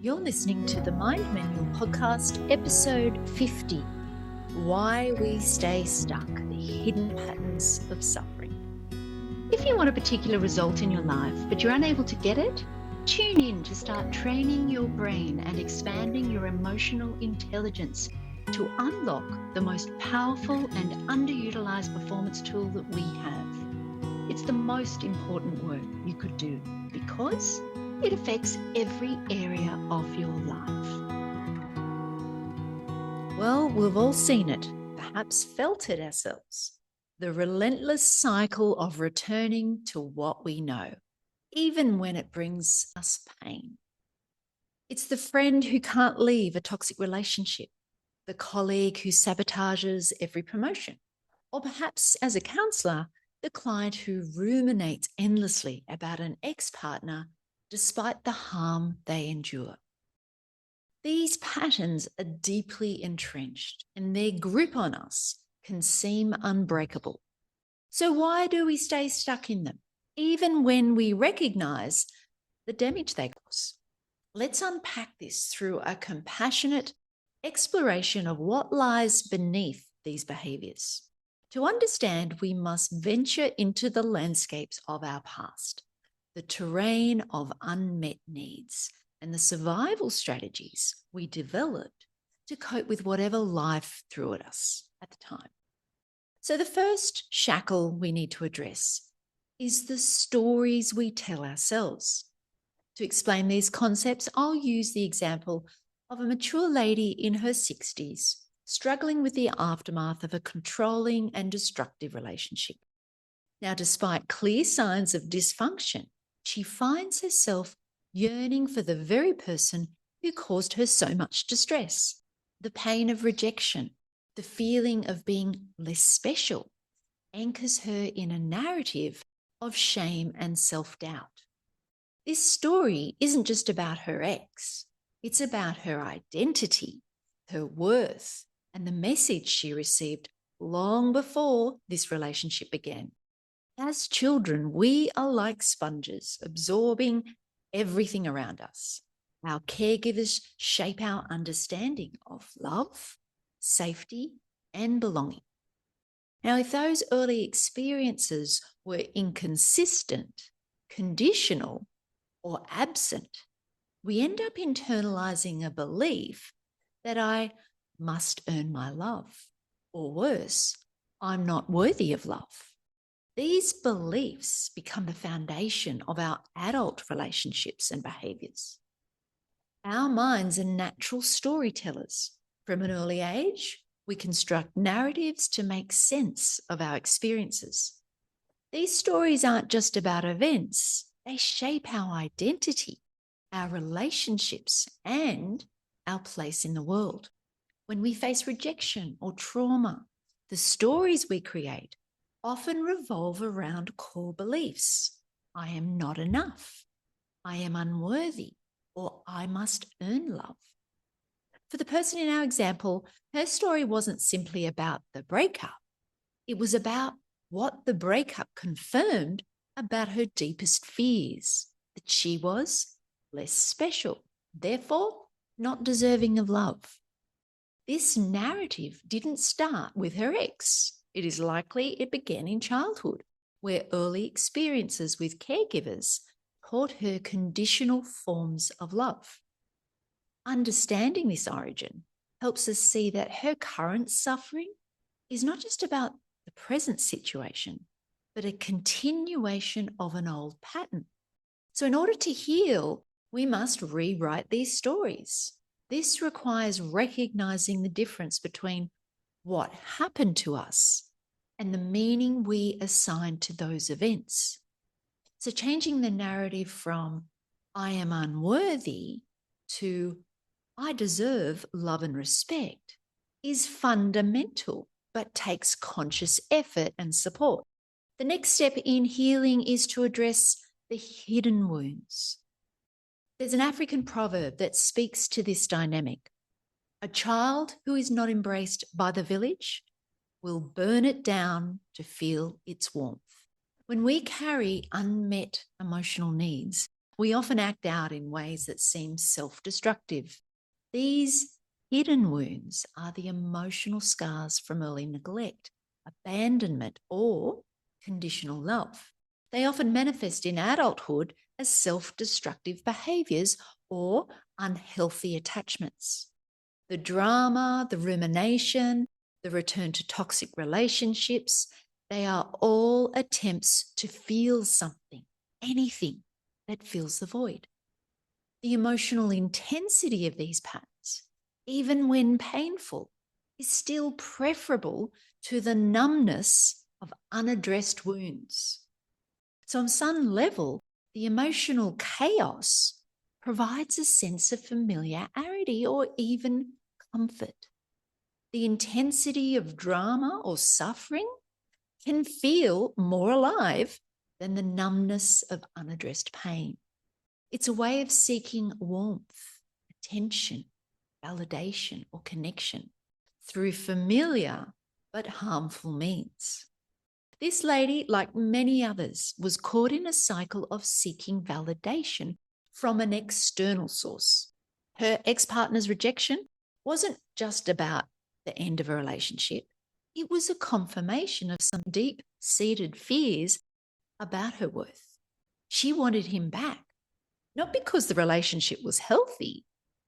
You're listening to the Mind Manual Podcast, episode 50, Why We Stay Stuck, the Hidden Patterns of Suffering. If you want a particular result in your life, but you're unable to get it, tune in to start training your brain and expanding your emotional intelligence to unlock the most powerful and underutilized performance tool that we have. It's the most important work you could do because it affects every area of your life. Well, we've all seen it, perhaps felt it ourselves. The relentless cycle of returning to what we know, even when it brings us pain. It's the friend who can't leave a toxic relationship, the colleague who sabotages every promotion, or perhaps as a counsellor, the client who ruminates endlessly about an ex-partner despite the harm they endure. These patterns are deeply entrenched and their grip on us can seem unbreakable. So why do we stay stuck in them, even when we recognize the damage they cause? Let's unpack this through a compassionate exploration of what lies beneath these behaviours. To understand, we must venture into the landscapes of our past, the terrain of unmet needs, and the survival strategies we developed to cope with whatever life threw at us at the time. So the first shackle we need to address is the stories we tell ourselves. To explain these concepts, I'll use the example of a mature lady in her 60s struggling with the aftermath of a controlling and destructive relationship. Now, despite clear signs of dysfunction, she finds herself yearning for the very person who caused her so much distress. The pain of rejection, the feeling of being less special, anchors her in a narrative of shame and self-doubt. This story isn't just about her ex, it's about her identity, her worth, and the message she received long before this relationship began. As children, we are like sponges, absorbing everything around us. Our caregivers shape our understanding of love, safety, and belonging. Now, if those early experiences were inconsistent, conditional, or absent, we end up internalizing a belief that I must earn my love, or worse, I'm not worthy of love. These beliefs become the foundation of our adult relationships and behaviours. Our minds are natural storytellers. From an early age, we construct narratives to make sense of our experiences. These stories aren't just about events, they shape our identity, our relationships, and our place in the world. When we face rejection or trauma, the stories we create often revolve around core beliefs. I am not enough. I am unworthy, or I must earn love. For the person in our example, her story wasn't simply about the breakup. It was about what the breakup confirmed about her deepest fears, that she was less special, therefore not deserving of love. This narrative didn't start with her ex. It is likely it began in childhood, where early experiences with caregivers taught her conditional forms of love. Understanding this origin helps us see that her current suffering is not just about the present situation, but a continuation of an old pattern. So in order to heal, we must rewrite these stories. This requires recognizing the difference between what happened to us and the meaning we assign to those events. So changing the narrative from I am unworthy to I deserve love and respect is fundamental, but takes conscious effort and support. The next step in healing is to address the hidden wounds. There's an African proverb that speaks to this dynamic. A child who is not embraced by the village will burn it down to feel its warmth. When we carry unmet emotional needs, We often act out in ways that seem self-destructive. These hidden wounds are the emotional scars from early neglect, abandonment, or conditional love. They often manifest in adulthood as self-destructive behaviours or unhealthy attachments. The drama, the rumination, the return to toxic relationships, they are all attempts to feel something, anything that fills the void. The emotional intensity of these patterns, even when painful, is still preferable to the numbness of unaddressed wounds. So, on some level, the emotional chaos provides a sense of familiarity or even comfort. The intensity of drama or suffering can feel more alive than the numbness of unaddressed pain. It's a way of seeking warmth, attention, validation, or connection through familiar but harmful means. This lady, like many others, was caught in a cycle of seeking validation from an external source. Her ex-partner's rejection wasn't just about the end of a relationship. It was a confirmation of some deep-seated fears about her worth. She wanted him back, not because the relationship was healthy,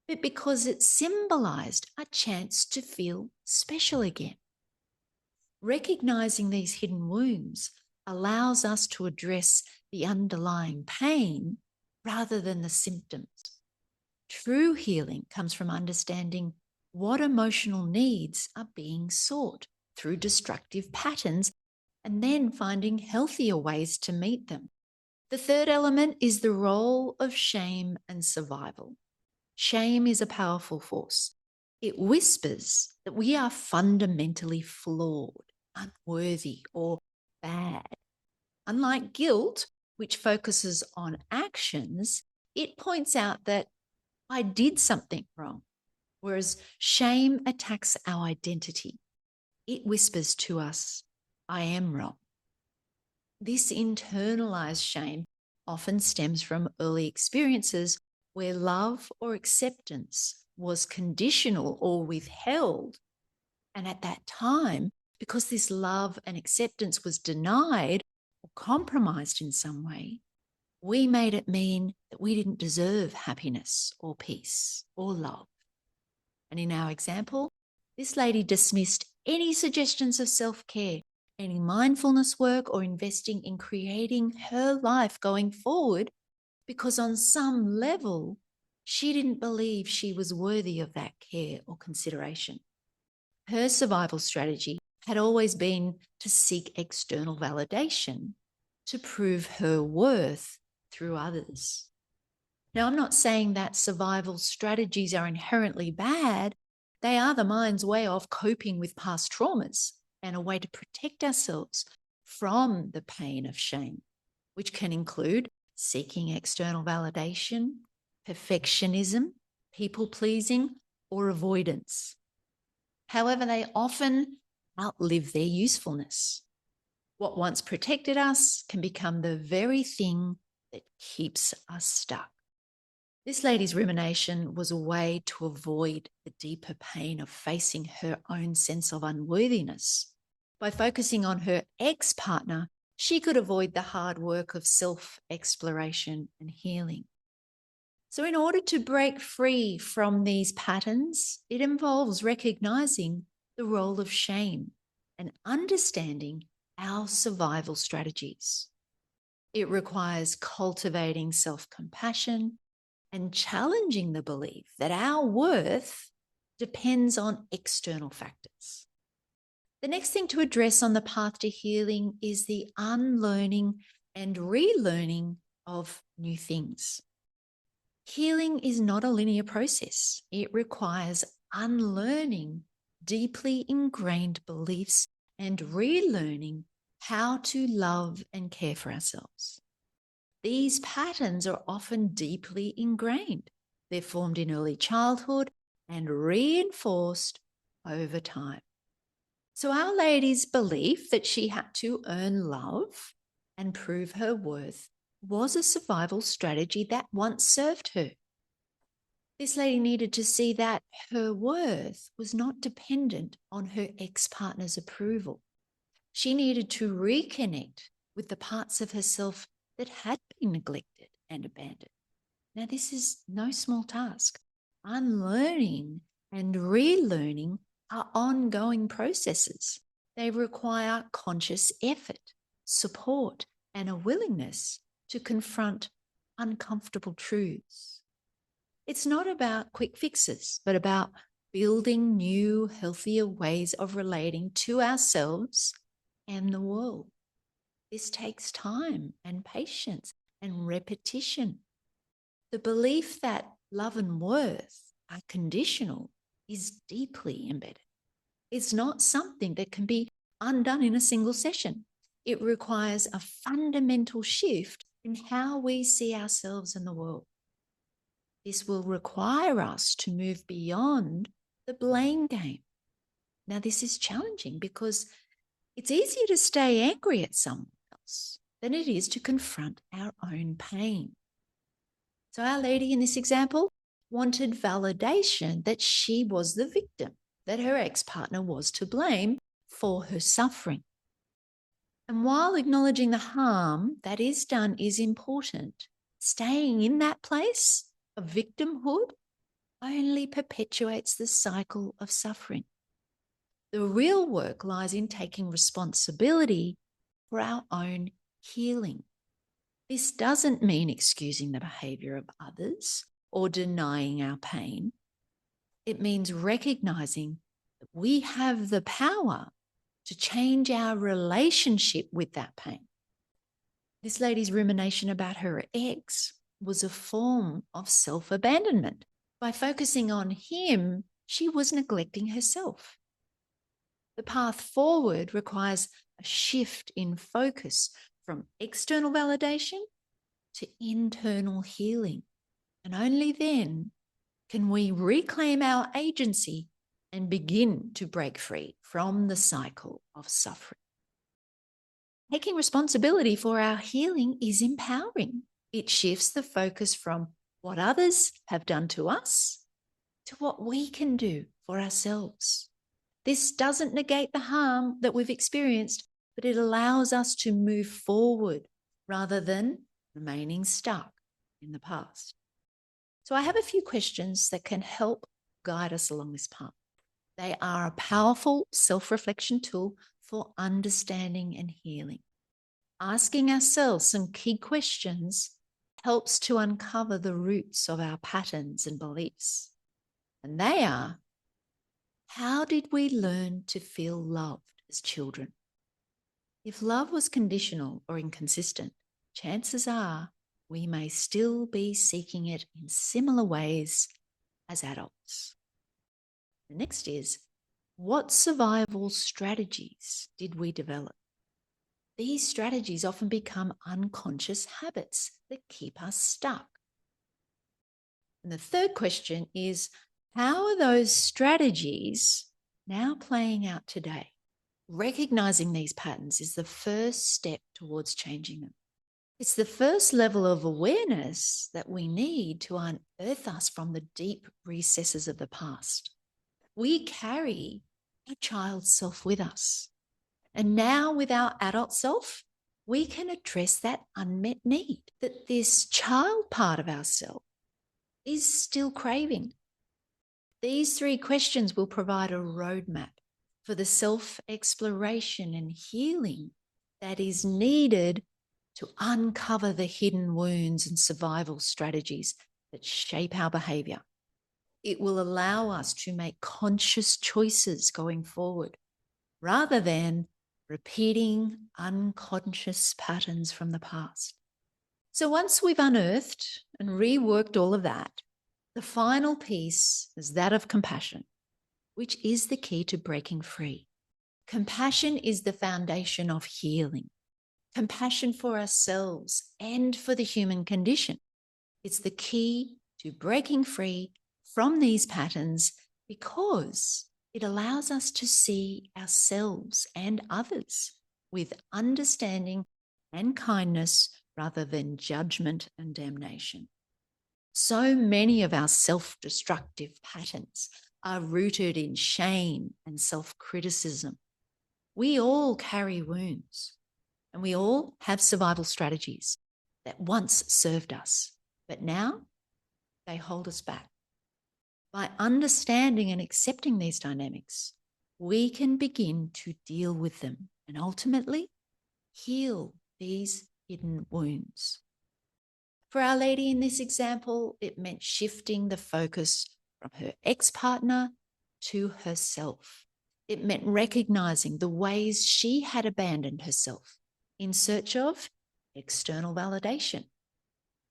but because it symbolized a chance to feel special again. Recognizing these hidden wounds allows us to address the underlying pain rather than the symptoms. True healing comes from understanding what emotional needs are being sought through destructive patterns and then finding healthier ways to meet them. The third element is the role of shame and survival. Shame is a powerful force. It whispers that we are fundamentally flawed, unworthy, or bad. Unlike guilt, which focuses on actions, it points out that I did something wrong, whereas shame attacks our identity. It whispers to us, I am wrong. This internalized shame often stems from early experiences where love or acceptance was conditional or withheld. And at that time, because this love and acceptance was denied or compromised in some way, we made it mean that we didn't deserve happiness or peace or love. And in our example, this lady dismissed any suggestions of self-care, any mindfulness work, or investing in creating her life going forward because on some level, she didn't believe she was worthy of that care or consideration. Her survival strategy had always been to seek external validation to prove her worth through others. Now, I'm not saying that survival strategies are inherently bad. They are the mind's way of coping with past traumas and a way to protect ourselves from the pain of shame, which can include seeking external validation, perfectionism, people-pleasing, or avoidance. However, they often outlive their usefulness. What once protected us can become the very thing that keeps us stuck. This lady's rumination was a way to avoid the deeper pain of facing her own sense of unworthiness. By focusing on her ex-partner, she could avoid the hard work of self-exploration and healing. So in order to break free from these patterns, it involves recognizing the role of shame and understanding our survival strategies. It requires cultivating self-compassion and challenging the belief that our worth depends on external factors. The next thing to address on the path to healing is the unlearning and relearning of new things. Healing is not a linear process. It requires unlearning deeply ingrained beliefs and relearning how to love and care for ourselves. These patterns are often deeply ingrained. They're formed in early childhood and reinforced over time. So Our Lady's belief that she had to earn love and prove her worth was a survival strategy that once served her. This lady needed to see that her worth was not dependent on her ex-partner's approval. She needed to reconnect with the parts of herself that had been neglected and abandoned. Now, this is no small task. Unlearning and relearning are ongoing processes. They require conscious effort, support, and a willingness to confront uncomfortable truths. It's not about quick fixes, but about building new, healthier ways of relating to ourselves and the world. This takes time and patience and repetition. The belief that love and worth are conditional is deeply embedded. It's not something that can be undone in a single session. It requires a fundamental shift in how we see ourselves and the world. This will require us to move beyond the blame game. Now, this is challenging because it's easier to stay angry at someone else than it is to confront our own pain. So our lady in this example wanted validation that she was the victim, that her ex-partner was to blame for her suffering. And while acknowledging the harm that is done is important, staying in that place of victimhood only perpetuates the cycle of suffering. The real work lies in taking responsibility for our own healing. This doesn't mean excusing the behavior of others or denying our pain. It means recognizing that we have the power to change our relationship with that pain. This lady's rumination about her ex was a form of self-abandonment. By focusing on him, she was neglecting herself. The path forward requires a shift in focus from external validation to internal healing. And only then can we reclaim our agency and begin to break free from the cycle of suffering. Taking responsibility for our healing is empowering. It shifts the focus from what others have done to us to what we can do for ourselves. This doesn't negate the harm that we've experienced, but it allows us to move forward rather than remaining stuck in the past. So I have a few questions that can help guide us along this path. They are a powerful self-reflection tool for understanding and healing. Asking ourselves some key questions helps to uncover the roots of our patterns and beliefs. And they are, how did we learn to feel loved as children? If love was conditional or inconsistent, chances are we may still be seeking it in similar ways as adults. The next is, what survival strategies did we develop? These strategies often become unconscious habits that keep us stuck. And the third question is, how are those strategies now playing out today? Recognizing these patterns is the first step towards changing them. It's the first level of awareness that we need to unearth us from the deep recesses of the past. We carry our child self with us. And now with our adult self, we can address that unmet need that this child part of ourselves is still craving. These three questions will provide a roadmap for the self-exploration and healing that is needed to uncover the hidden wounds and survival strategies that shape our behavior. It will allow us to make conscious choices going forward, rather than repeating unconscious patterns from the past. So once we've unearthed and reworked all of that, the final piece is that of compassion, which is the key to breaking free. Compassion is the foundation of healing. Compassion for ourselves and for the human condition. It's the key to breaking free from these patterns because it allows us to see ourselves and others with understanding and kindness rather than judgment and damnation. So many of our self-destructive patterns are rooted in shame and self-criticism. We all carry wounds, and we all have survival strategies that once served us, but now they hold us back. By understanding and accepting these dynamics, we can begin to deal with them and ultimately heal these hidden wounds. For Our Lady in this example, it meant shifting the focus from her ex-partner to herself. It meant recognizing the ways she had abandoned herself in search of external validation.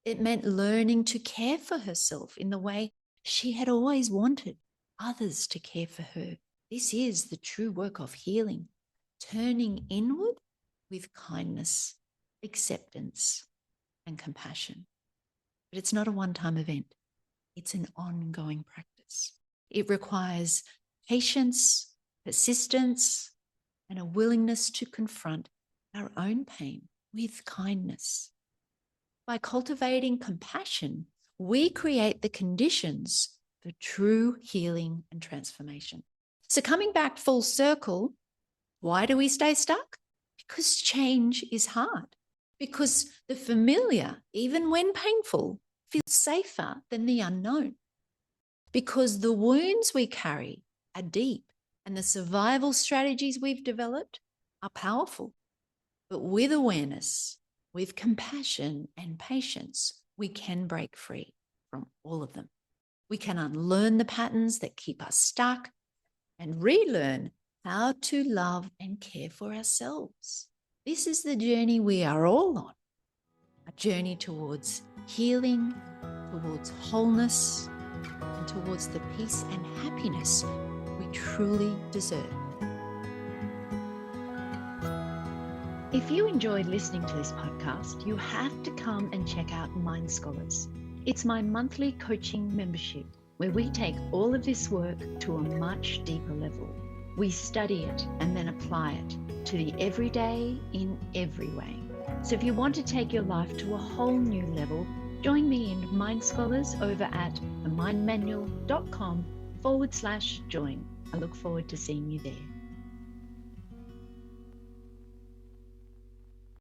It meant learning to care for herself in the way she had always wanted others to care for her. This is the true work of healing, turning inward with kindness, acceptance, and compassion. But it's not a one-time event. It's an ongoing practice. It requires patience, persistence, and a willingness to confront our own pain with kindness. By cultivating compassion, we create the conditions for true healing and transformation. So coming back full circle, why do we stay stuck? Because change is hard. Because the familiar, even when painful, feels safer than the unknown. Because the wounds we carry are deep and the survival strategies we've developed are powerful. But with awareness, with compassion and patience, we can break free from all of them. We can unlearn the patterns that keep us stuck and relearn how to love and care for ourselves. This is the journey we are all on, a journey towards healing, towards wholeness, and towards the peace and happiness we truly deserve. If you enjoyed listening to this podcast, you have to come and check out Mind Scholars. It's my monthly coaching membership where we take all of this work to a much deeper level. We study it and then apply it to the everyday in every way. So if you want to take your life to a whole new level, join me in Mind Scholars over at themindmanual.com/join. I look forward to seeing you there.